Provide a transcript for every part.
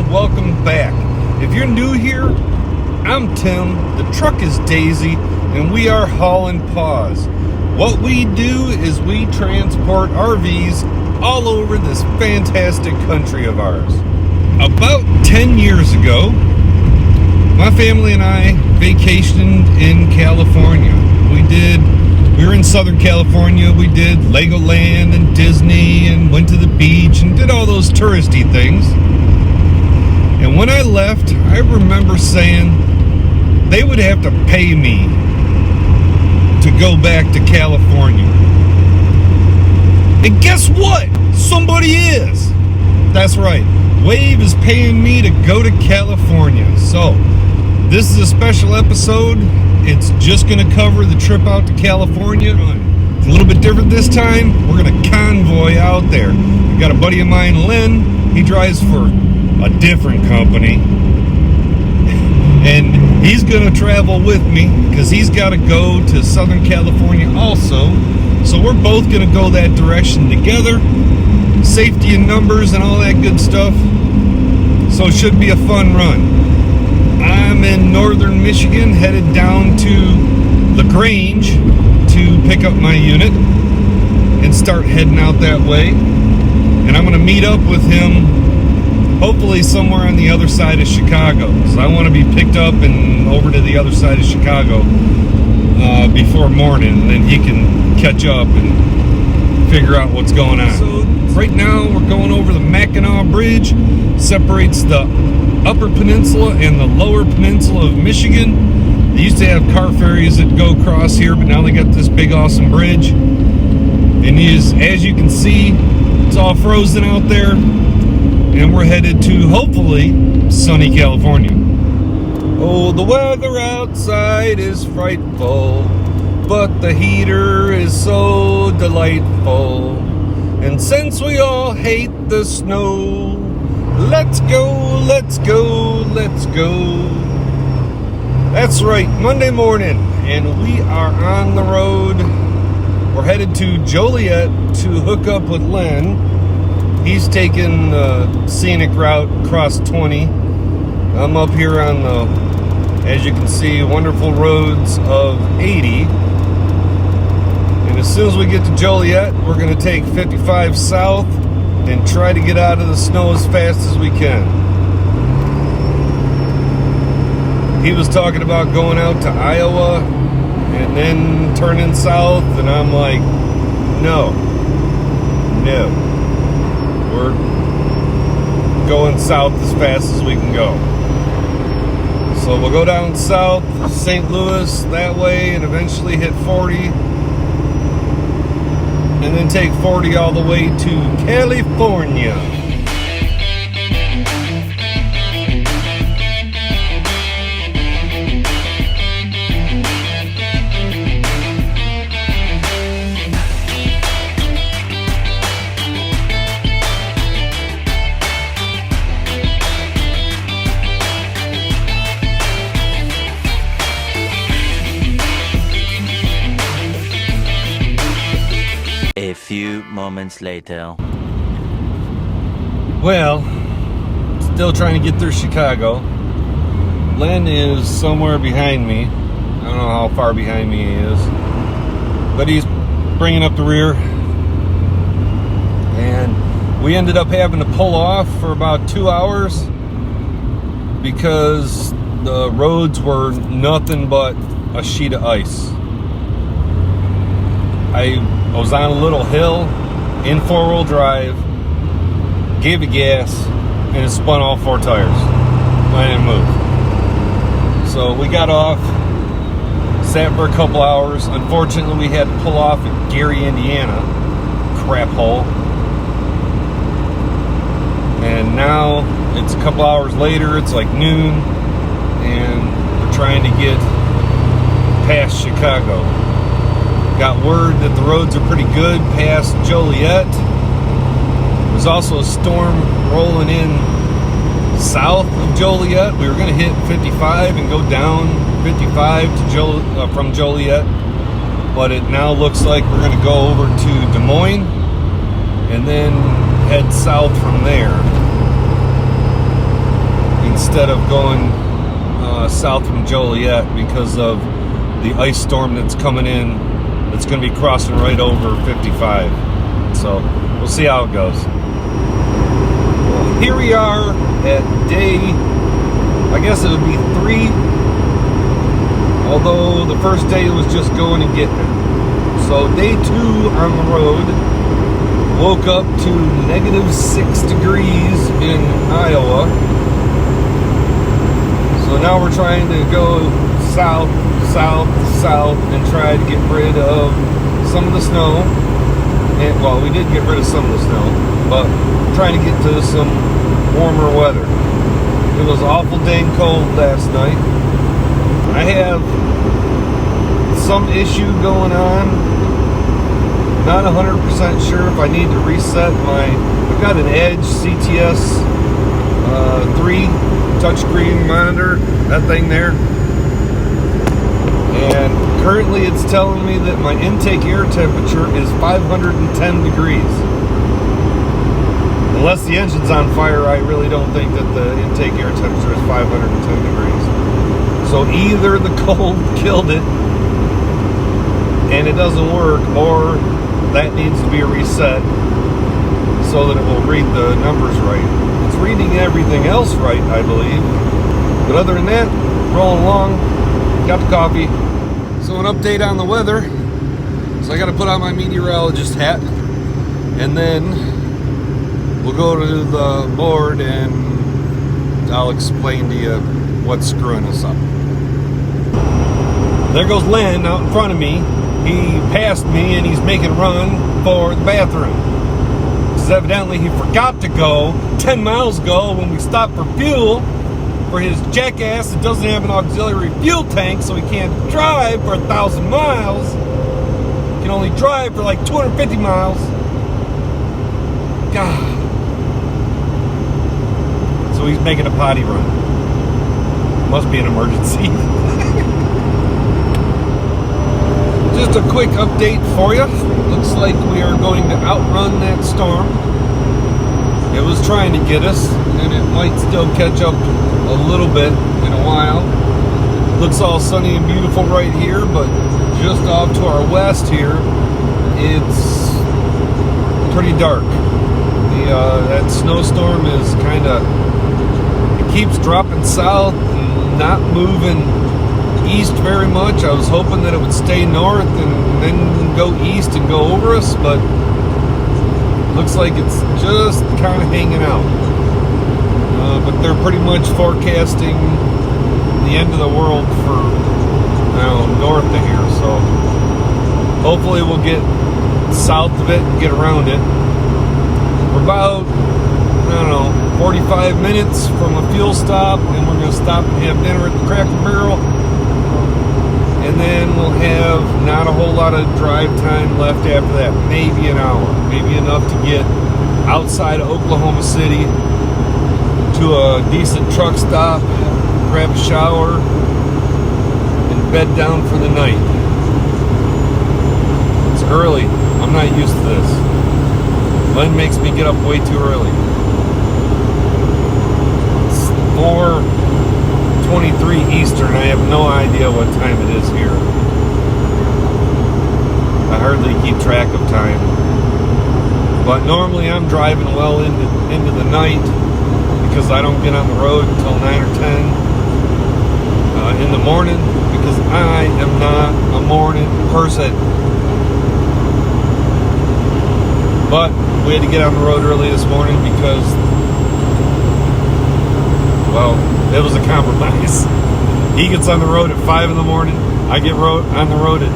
and welcome back. If you're new here, I'm Tim, the truck is Daisy, and we are Hauling Paws. What we do is we transport RVs all over this fantastic country of ours. About 10 years ago, my family and I vacationed in California. We were in Southern California. We did Legoland and Disney and went to the beach and did all those touristy things. And when I left, I remember saying they would have to pay me to go back to California. And guess what? Somebody is. That's right. Wave is paying me to go to California. So, this is a special episode. It's just going to cover the trip out to California. It's a little bit different this time. We're going to convoy out there. I've got a buddy of mine, Len. He drives for a different company. And he's going to travel with me because he's got to go to Southern California also. So we're both going to go that direction together. Safety in numbers and all that good stuff. So it should be a fun run. I'm in northern Michigan, headed down to LaGrange to pick up my unit and start heading out that way. And I'm going to meet up with him hopefully somewhere on the other side of Chicago. So I want to be picked up and over to the other side of Chicago before morning, and then he can catch up and figure out what's going on. So right now we're going over the Mackinac Bridge, separates the Upper Peninsula and the Lower Peninsula of Michigan. They used to have car ferries that go across here, but now they got this big awesome bridge. And as you can see, it's all frozen out there, and we're headed to hopefully sunny California. Oh, the weather outside is frightful, but the heater is so delightful. And since we all hate the snow, let's go, let's go, let's go. That's right, Monday morning, and we are on the road. We're headed to Joliet to hook up with Len. He's taking the scenic route across 20. I'm up here on the, as you can see, wonderful roads of 80. And as soon as we get to Joliet, we're going to take 55 south and try to get out of the snow as fast as we can. He was talking about going out to Iowa and then turning south, and I'm like, no. We're going south as fast as we can go. So we'll go down south, St. Louis that way, and eventually hit 40. And then take 40 all the way to California. A few moments later. Well, still trying to get through Chicago. Len is somewhere behind me. I don't know how far behind me he is, but he's bringing up the rear. And we ended up having to pull off for about 2 hours because the roads were nothing but a sheet of ice. I was on a little hill in four-wheel drive, gave it gas, and it spun all four tires. I didn't move. So we got off, sat for a couple hours. Unfortunately, we had to pull off at Gary, Indiana. Crap hole. And now it's a couple hours later, it's like noon, and we're trying to get past Chicago. Got word that the roads are pretty good past Joliet. There's also a storm rolling in south of Joliet. We were going to hit 55 and go down 55 to from Joliet, but it now looks like we're going to go over to Des Moines and then head south from there. instead of going south from Joliet because of the ice storm that's coming in. It's going to be crossing right over 55. So we'll see how it goes. Well, here we are at day, I guess it would be 3, although the first day was just going and getting it. So day 2 on the road, woke up to -6 degrees in Iowa. So now we're trying to go south, and try to get rid of some of the snow. And, well, we did get rid of some of the snow, but trying to get to some warmer weather. It was awful dang cold last night. I have some issue going on. Not 100% sure if I need to reset I've got an Edge CTS 3 touchscreen monitor, that thing there. And currently it's telling me that my intake air temperature is 510 degrees. Unless the engine's on fire, I really don't think that the intake air temperature is 510 degrees. So either the cold killed it and it doesn't work, or that needs to be reset so that it will read the numbers right. It's reading everything else right, I believe. But other than that, rolling along, got the coffee. So an update on the weather. So I got to put on my meteorologist hat, and then we'll go to the board and I'll explain to you what's screwing us up. There goes Len out in front of me. He passed me and he's making a run for the bathroom. Because evidently he forgot to go 10 miles ago when we stopped for fuel for his jackass that doesn't have an auxiliary fuel tank, so he can't drive for 1,000 miles. He can only drive for like 250 miles. God. So he's making a potty run. Must be an emergency. Just a quick update for you. Looks like we are going to outrun that storm. It was trying to get us, and it might still catch up a little bit in a while. Looks all sunny and beautiful right here, but just off to our west here, it's pretty dark. That snowstorm is it keeps dropping south and not moving east very much. I was hoping that it would stay north and then go east and go over us, but looks like it's just kind of hanging out. But they're pretty much forecasting the end of the world for north of here, so hopefully we'll get south of it and get around it. We're about 45 minutes from a fuel stop, and we're going to stop and have dinner at the Cracker Barrel. And then we'll have not a whole lot of drive time left after that. Maybe an hour. Maybe enough to get outside of Oklahoma City to a decent truck stop, grab a shower, and bed down for the night. It's early. I'm not used to this. Len makes me get up way too early. It's 4:23 Eastern. I have no idea what time it is here. I hardly keep track of time. But normally I'm driving well into the night because I don't get on the road until 9 or 10 in the morning, because I am not a morning person. But we had to get on the road early this morning because, well, it was a compromise. He gets on the road at 5 in the morning. I get on the road at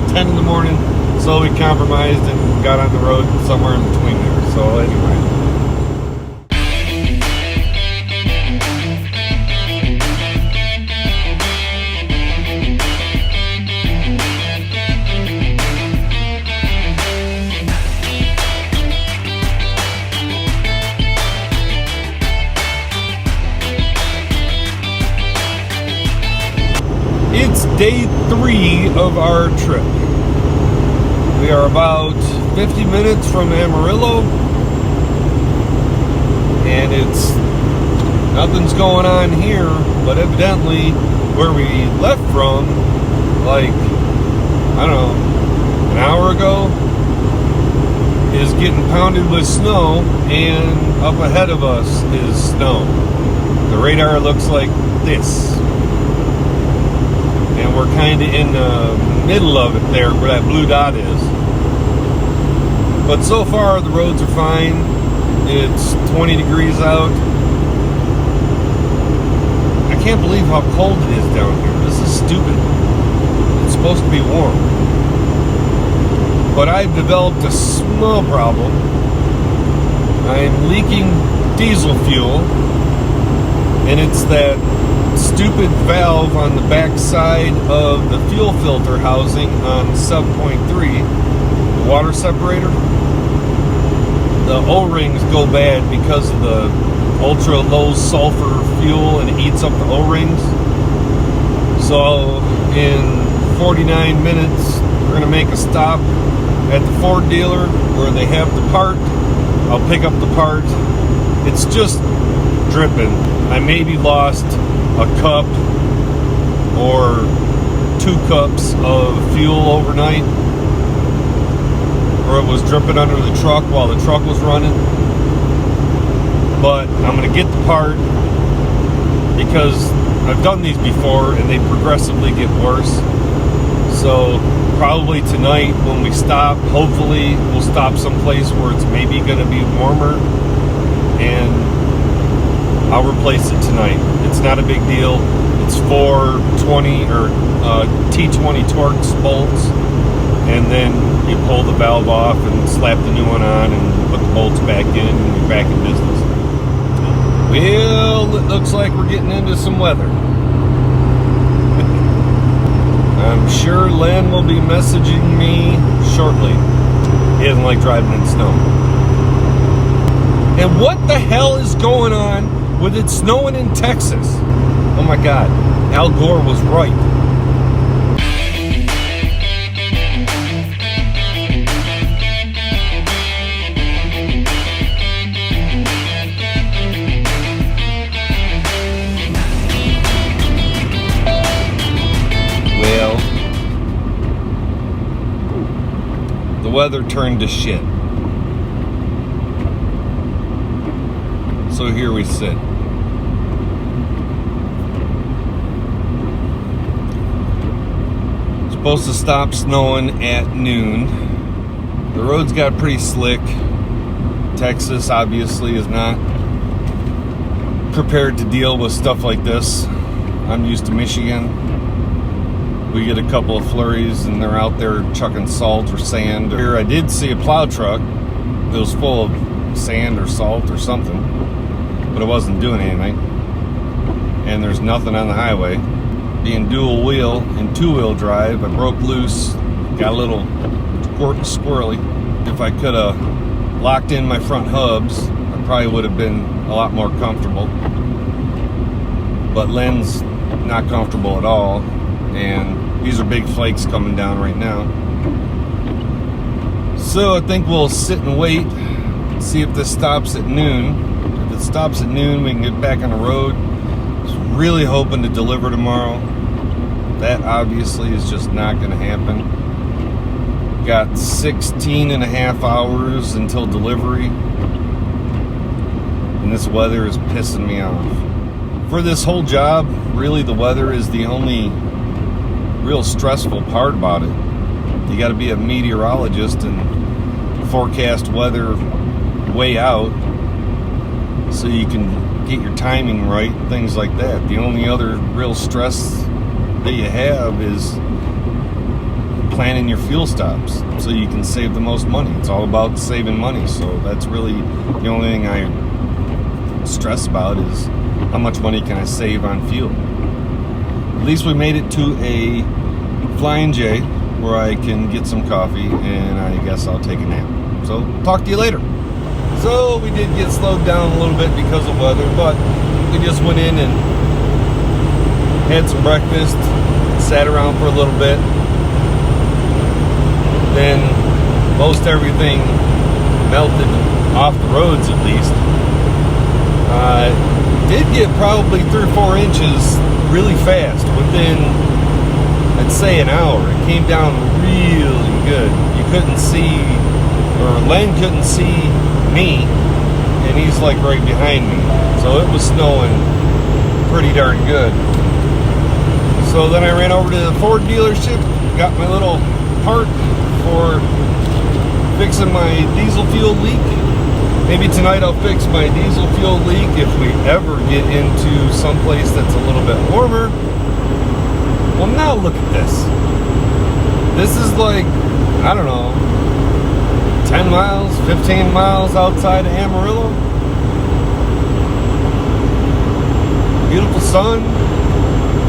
10 in the morning. So we compromised and got on the road somewhere in between there. So anyway. It's day 3 of our trip. We are about 50 minutes from Amarillo, and it's Nothing's going on here, but evidently where we left from, like, I don't know, an hour ago, is getting pounded with snow, and up ahead of us is snow. The radar looks like this. And we're kind of in the middle of it there where that blue dot is. But so far the roads are fine. It's 20 degrees out. I can't believe how cold it is down here. This is stupid. It's supposed to be warm. But I've developed a small problem. I'm leaking diesel fuel, and it's that stupid valve on the back side of the fuel filter housing on 7.3, the water separator. The O-rings go bad because of the ultra low sulfur fuel, and it eats up the O-rings. So in 49 minutes, we're going to make a stop at the Ford dealer where they have the part. I'll pick up the part. It's just dripping. I maybe lost a cup or 2 cups of fuel overnight, or it was dripping under the truck while the truck was running. But I'm going to get the part because I've done these before and they progressively get worse. So probably tonight when we stop, hopefully we'll stop someplace where it's maybe going to be warmer, and I'll replace it tonight. It's not a big deal. It's 4 20 or T20 Torx bolts, and then you pull the valve off and slap the new one on and put the bolts back in, and you're back in business. Well, it looks like we're getting into some weather. I'm sure Len will be messaging me shortly. He doesn't like driving in snow. And what the hell is going on with it snowing in Texas? Oh my God, Al Gore was right. Well, the weather turned to shit. So here we sit. Supposed to stop snowing at noon. The roads got pretty slick. Texas obviously is not prepared to deal with stuff like this. I'm used to Michigan. We get a couple of flurries and they're out there chucking salt or sand. Here I did see a plow truck. It was full of sand or salt or something, but it wasn't doing anything. And there's nothing on the highway. Being dual wheel and 2-wheel drive, I broke loose, got a little squirrely. If I could have locked in my front hubs, I probably would have been a lot more comfortable. But Len's not comfortable at all, and these are big flakes coming down right now. So I think we'll sit and wait, see if this stops at noon. If it stops at noon, we can get back on the road. Really hoping to deliver tomorrow. That obviously is just not going to happen. Got 16 and a half hours until delivery, and this weather is pissing me off. For this whole job, really the weather is the only real stressful part about it. You got to be a meteorologist and forecast weather way out so you can get your timing right, things like that. The only other real stress that you have is planning your fuel stops so you can save the most money. It's all about saving money, so that's really the only thing I stress about is how much money can I save on fuel. At least we made it to a Flying J where I can get some coffee, and I guess I'll take a nap. So talk to you later. So we did get slowed down a little bit because of weather, but we just went in and had some breakfast, sat around for a little bit. Then most everything melted off the roads, at least. did get probably 3 or 4 inches really fast within, I'd say, an hour. It came down really good. You couldn't see, or Len couldn't see me, and he's like right behind me. So it was snowing pretty darn good. So then I ran over to the Ford dealership, got my little part for fixing my diesel fuel leak. Maybe tonight I'll fix my diesel fuel leak if we ever get into someplace that's a little bit warmer. Well, now look at this. This is like, I don't know, 10 miles, 15 miles outside of Amarillo. Beautiful sun.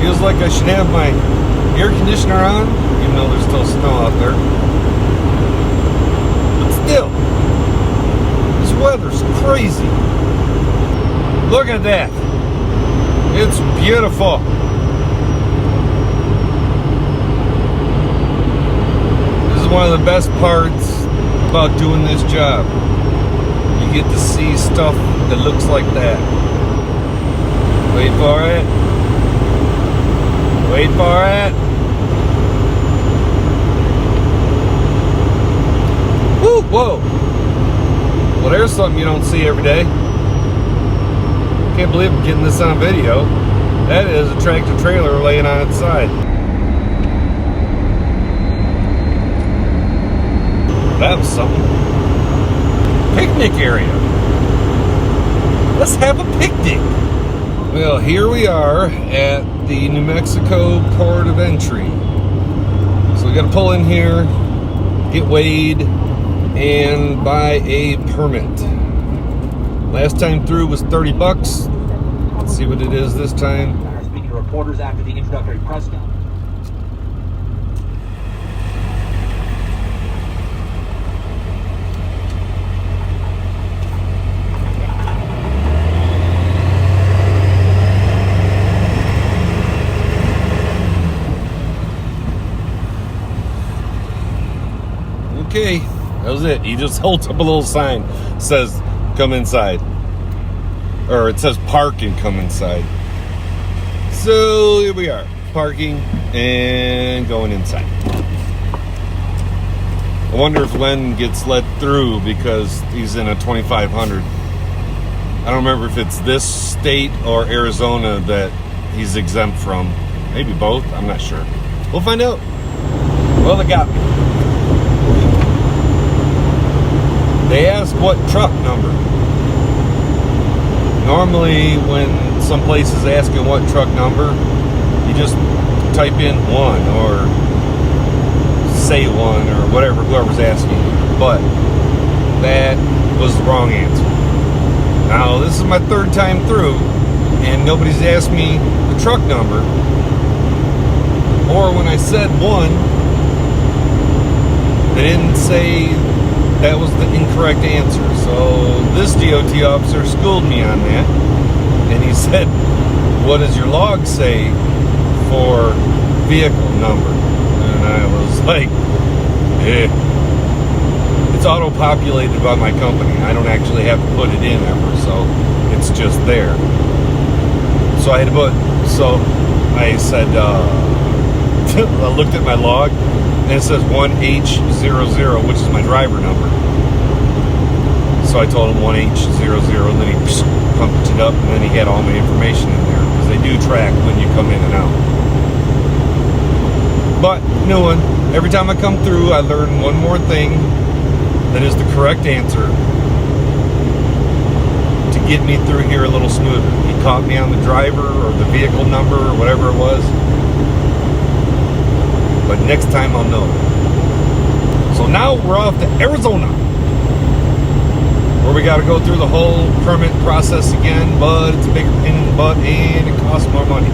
Feels like I should have my air conditioner on, even though there's still snow out there. But still, this weather's crazy. Look at that. It's beautiful. This is one of the best parts about doing this job. You get to see stuff that looks like that. Wait for it. Wait for it. Woo, whoa. Well, there's something you don't see every day. Can't believe I'm getting this on video. That is a tractor trailer laying on its side. That was something. Picnic area. Let's have a picnic. Well, here we are at the New Mexico Port of Entry. So we got to pull in here, get weighed, and buy a permit. Last time through was $30. Let's see what it is this time. Speaking to reporters after the introductory press conference. Okay, that was it. He just holds up a little sign, says come inside, or it says park and come inside. So here we are, parking and going inside. I wonder if Len gets let through because he's in a 2500. I don't remember if it's this state or Arizona that he's exempt from. Maybe both, I'm not sure. We'll find out. Well, they got me. They asked what truck number. Normally, when some place is asking what truck number, you just type in 1 or say 1 or whatever, whoever's asking you. But that was the wrong answer. Now, this is my 3rd time through, and nobody's asked me the truck number. Or when I said 1, they didn't say that was the incorrect answer. So this DOT officer schooled me on that, and he said, what does your log say for vehicle number? And I was like, it's auto-populated by my company. I don't actually have to put it in ever, so it's just there. So I had to put, so I said, I looked at my log, and it says 1H00, which is my driver number. So I told him 1H00, and then he pumped it up, and then he had all my information in there, because they do track when you come in and out. But, new one, every time I come through, I learn one more thing that is the correct answer to get me through here a little smoother. He caught me on the driver, or the vehicle number, or whatever it was. But next time I'll know. So now we're off to Arizona, where we got to go through the whole permit process again, but it's a bigger pain in the butt and it costs more money.